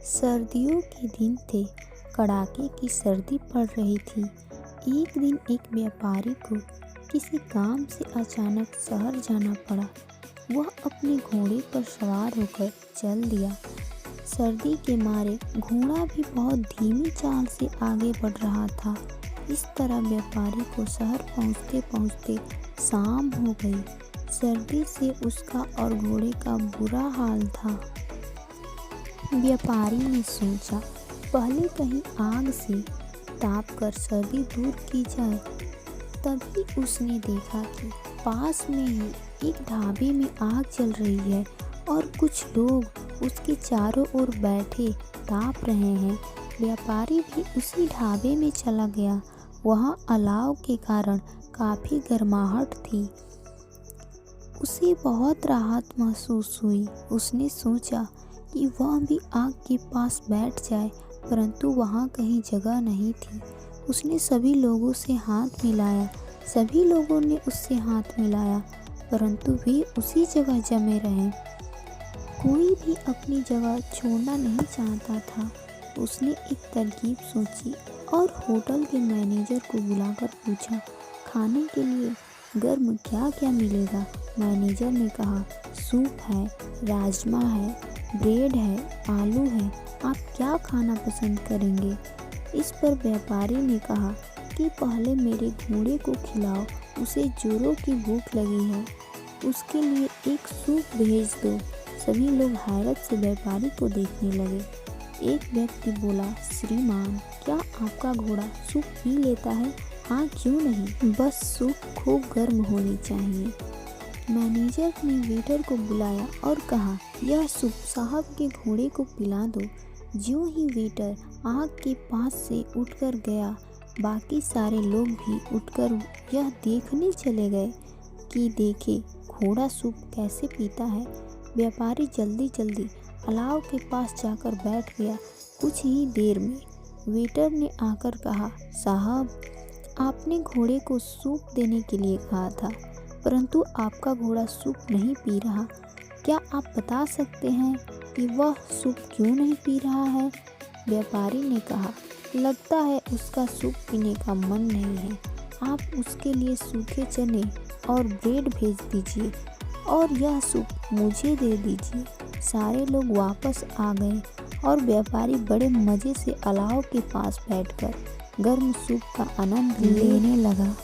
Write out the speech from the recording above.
सर्दियों के दिन थे। कड़ाके की सर्दी पड़ रही थी। एक दिन एक व्यापारी को किसी काम से अचानक शहर जाना पड़ा। वह अपने घोड़े पर सवार होकर चल दिया। सर्दी के मारे घोड़ा भी बहुत धीमी चाल से आगे बढ़ रहा था। इस तरह व्यापारी को शहर पहुंचते पहुंचते शाम हो गई। सर्दी से उसका और घोड़े का बुरा हाल था। व्यापारी ने सोचा, पहले कहीं आग से ताप कर सर्दी दूर की जाए। तभी उसने देखा कि पास में ही एक ढाबे में आग जल रही है और कुछ लोग उसके चारों ओर बैठे ताप रहे हैं। व्यापारी भी उसी ढाबे में चला गया। वहाँ अलाव के कारण काफ़ी गर्माहट थी। उसे बहुत राहत महसूस हुई। उसने सोचा कि वह भी आग के पास बैठ जाए, परंतु वहाँ कहीं जगह नहीं थी। उसने सभी लोगों से हाथ मिलाया। सभी लोगों ने उससे हाथ मिलाया, परंतु वे उसी जगह जमे रहे। कोई भी अपनी जगह छोड़ना नहीं चाहता था। उसने एक तरकीब सोची और होटल के मैनेजर को बुलाकर पूछा, खाने के लिए गर्म क्या क्या मिलेगा। मैनेजर ने कहा, सूप है, राजमा है, ब्रेड है, आलू है, आप क्या खाना पसंद करेंगे। इस पर व्यापारी ने कहा कि पहले मेरे घोड़े को खिलाओ, उसे जोरों की भूख लगी है, उसके लिए एक सूप भेज दो। सभी लोग हैरत से व्यापारी को देखने लगे। एक व्यक्ति बोला, श्रीमान, क्या आपका घोड़ा सूप पी लेता है। हाँ, क्यों नहीं, बस सूप खूब गर्म होनी चाहिए। मैनेजर ने वेटर को बुलाया और कहा, यह सूप साहब के घोड़े को पिला दो। ज्यों ही वेटर आग के पास से उठकर गया, बाकी सारे लोग भी उठकर यह देखने चले गए कि देखे घोड़ा सूप कैसे पीता है। व्यापारी जल्दी जल्दी अलाव के पास जाकर बैठ गया। कुछ ही देर में वेटर ने आकर कहा, साहब, आपने घोड़े को सूप देने के लिए कहा था, परंतु आपका घोड़ा सूप नहीं पी रहा। क्या आप बता सकते हैं कि वह सूप क्यों नहीं पी रहा है। व्यापारी ने कहा, लगता है उसका सूप पीने का मन नहीं है। आप उसके लिए सूखे चने और ब्रेड भेज दीजिए और यह सूप मुझे दे दीजिए। सारे लोग वापस आ गए और व्यापारी बड़े मज़े से अलाव के पास बैठकर गर्म सूप का आनंद लेने लगा।